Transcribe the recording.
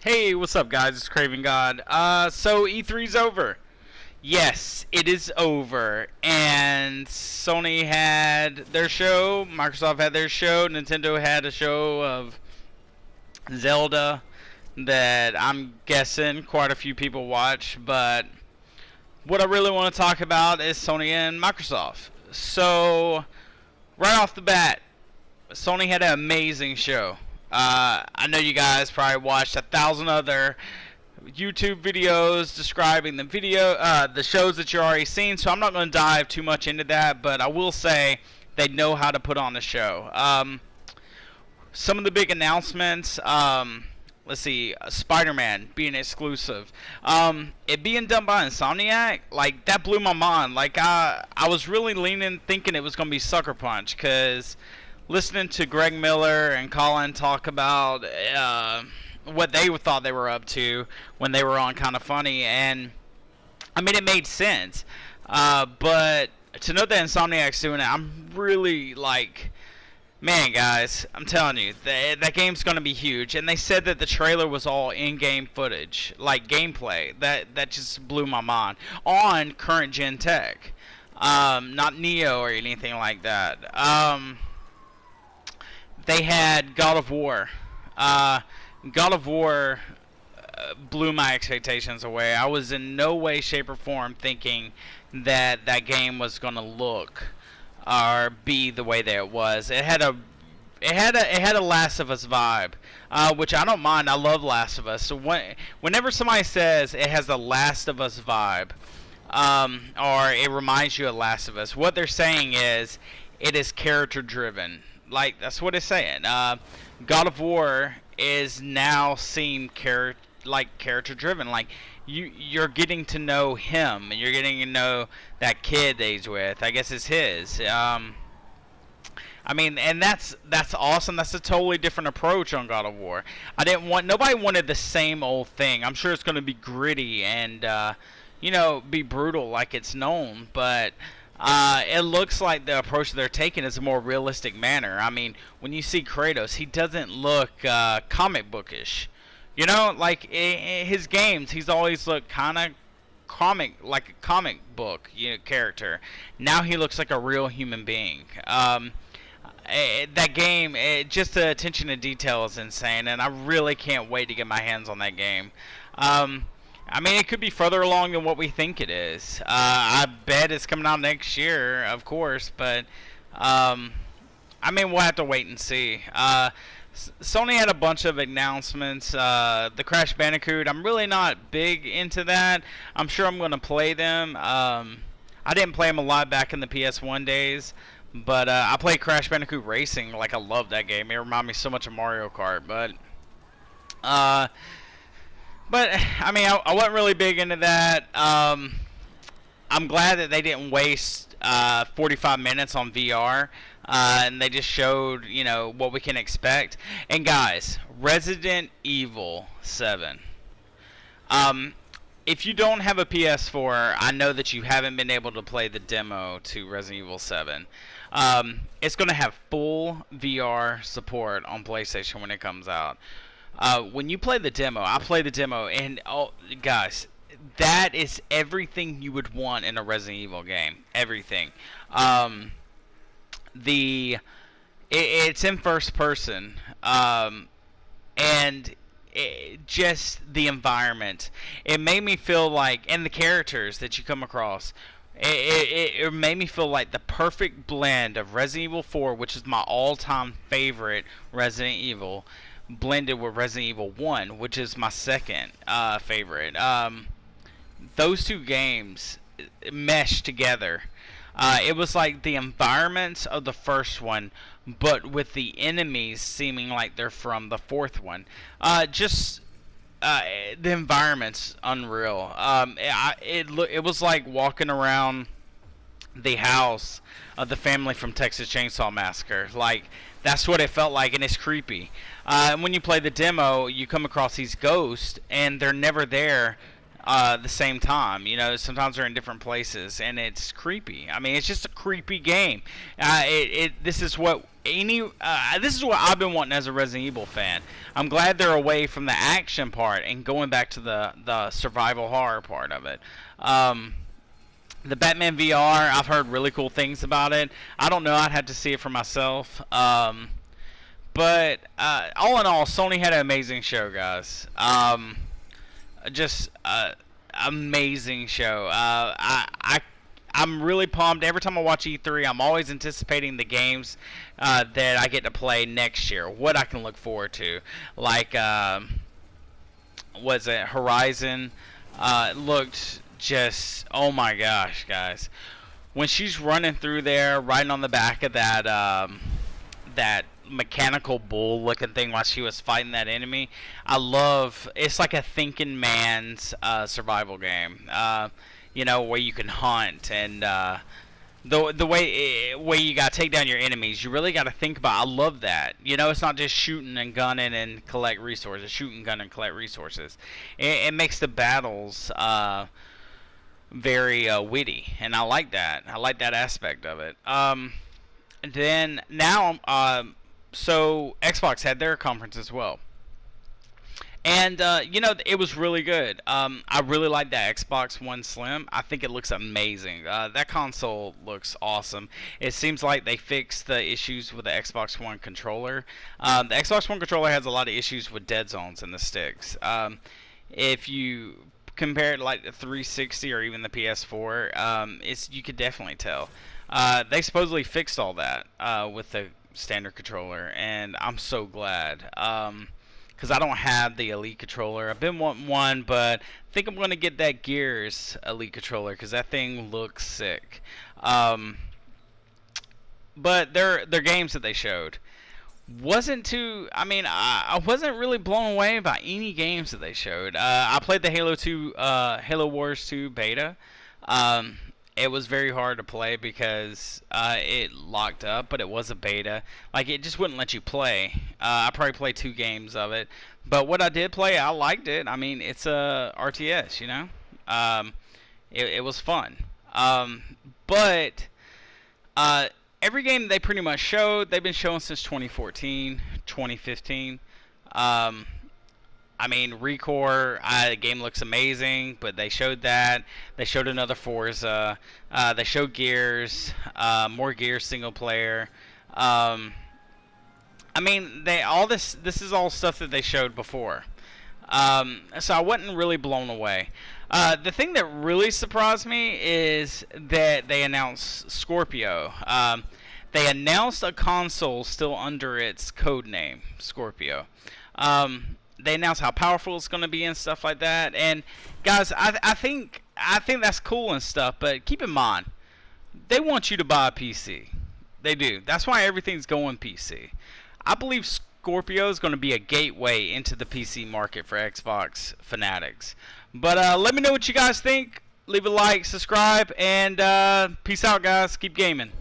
Hey, what's up, guys? It's Craven God. So E3's over. Yes, it is over. And Sony had their show, Microsoft had their show, Nintendo had a show of Zelda that I'm guessing quite a few people watch. But what I really want to talk about is Sony and Microsoft. So, right off the bat, Sony had an amazing show. I know you guys probably watched 1,000 other YouTube videos describing the shows that you're already seen, so I'm not going to dive too much into that, but I will say they know how to put on a show. Some of the big announcements, let's see, Spider-Man being exclusive. It being done by Insomniac, like, that blew my mind. Like, I was really thinking it was going to be Sucker Punch, because listening to Greg Miller and Colin talk about what they thought they were up to when they were on Kinda Funny, and I mean, it made sense. But to know that Insomniac's doing it, I'm really like, man, guys, I'm telling you, that game's gonna be huge. And they said that the trailer was all in-game footage, like gameplay. That just blew my mind on current gen tech, not Neo or anything like that. They had God of War. God of War blew my expectations away. I was in no way, shape, or form thinking that that game was going to look or be the way that it was. It had a Last of Us vibe, which I don't mind. I love Last of Us. So whenever somebody says it has the Last of Us vibe, or it reminds you of Last of Us, what they're saying is it is character driven. Like, that's what it's saying. God of War is now seen character driven. Like, you're getting to know him, and you're getting to know that kid that he's with. I guess it's his. I mean, and that's awesome. That's a totally different approach on God of War. Nobody wanted the same old thing. I'm sure it's going to be gritty and be brutal like it's known, but it looks like the approach they're taking is a more realistic manner. I mean, when you see Kratos, he doesn't look comic bookish. Like his games, he's always looked kind of like a comic book character. Now he looks like a real human being. That game, just the attention to detail is insane, and I really can't wait to get my hands on that game. I mean, it could be further along than what we think it is. I bet it's coming out next year, of course, but I mean, we'll have to wait and see. Sony had a bunch of announcements. The Crash Bandicoot, I'm really not big into that. I'm sure I'm going to play them. I didn't play them a lot back in the PS1 days, but I played Crash Bandicoot Racing. Like, I love that game. It reminded me so much of Mario Kart, but I mean, I wasn't really big into that. I'm glad that they didn't waste 45 minutes on VR, and they just showed, what we can expect. And guys, Resident Evil 7. If you don't have a PS4, I know that you haven't been able to play the demo to Resident Evil 7. It's going to have full VR support on PlayStation when it comes out. When you play the demo, I play the demo, and guys, that is everything you would want in a Resident Evil game. Everything. It's in first person, and just the environment. It made me feel like, and the characters that you come across. It made me feel like the perfect blend of Resident Evil 4, which is my all-time favorite Resident Evil, blended with Resident Evil 1, which is my second favorite. Those two games meshed together. It was like the environments of the first one, but with the enemies seeming like they're from the fourth one. The environment's unreal. It was like walking around the house of the family from Texas Chainsaw Massacre. Like, that's what it felt like, and it's creepy. And when you play the demo, you come across these ghosts, and they're never there the same time. Sometimes they're in different places, and it's creepy. I mean, it's just a creepy game. This is what this is what I've been wanting as a Resident Evil fan. I'm glad they're away from the action part and going back to the survival horror part of it. The Batman VR, I've heard really cool things about it. I don't know, I'd have to see it for myself. But all in all, Sony had an amazing show, guys. Just amazing show. I'm really pumped. Every time I watch E3, I'm always anticipating the games that I get to play next year. What I can look forward to, like was it Horizon? It looked just, oh my gosh, guys! When she's running through there, riding on the back of that mechanical bull looking thing while she was fighting that enemy. I love, it's like a thinking man's survival game, where you can hunt and the way you gotta take down your enemies, you really gotta think about. I love that. It's not just shooting and gunning and collect resources. Shooting, gun, and collect resources. It makes the battles very witty, and I like that. I like that aspect of it. Then now, so Xbox had their conference as well, and it was really good. I really like that Xbox One Slim. I think it looks amazing. That console looks awesome. It seems like they fixed the issues with the Xbox One controller. The Xbox One controller has a lot of issues with dead zones in the sticks. If you compare it like the 360 or even the PS4, you could definitely tell. They supposedly fixed all that with the standard controller, and I'm so glad. Because I don't have the Elite controller. I've been wanting one, but I think I'm going to get that Gears Elite controller because that thing looks sick. But their games that they showed wasn't too. I mean, I wasn't really blown away by any games that they showed. I played the Halo Wars 2 beta. It was very hard to play because it locked up, but it was a beta. Like, it just wouldn't let you play. I probably played 2 games of it. But what I did play, I liked it. I mean, it's a RTS, It was fun. But every game they pretty much showed, they've been showing since 2014, 2015. I mean, Recore, the game looks amazing, but they showed that. They showed another Forza. They showed Gears, more Gears single player. I mean, this is all stuff that they showed before. So I wasn't really blown away. The thing that really surprised me is that they announced Scorpio. They announced a console still under its code name, Scorpio. They announced how powerful it's going to be and stuff like that. And guys, I think that's cool and stuff. But keep in mind, they want you to buy a PC. They do. That's why everything's going PC. I believe Scorpio is going to be a gateway into the PC market for Xbox fanatics. But let me know what you guys think. Leave a like, subscribe, and peace out, guys. Keep gaming.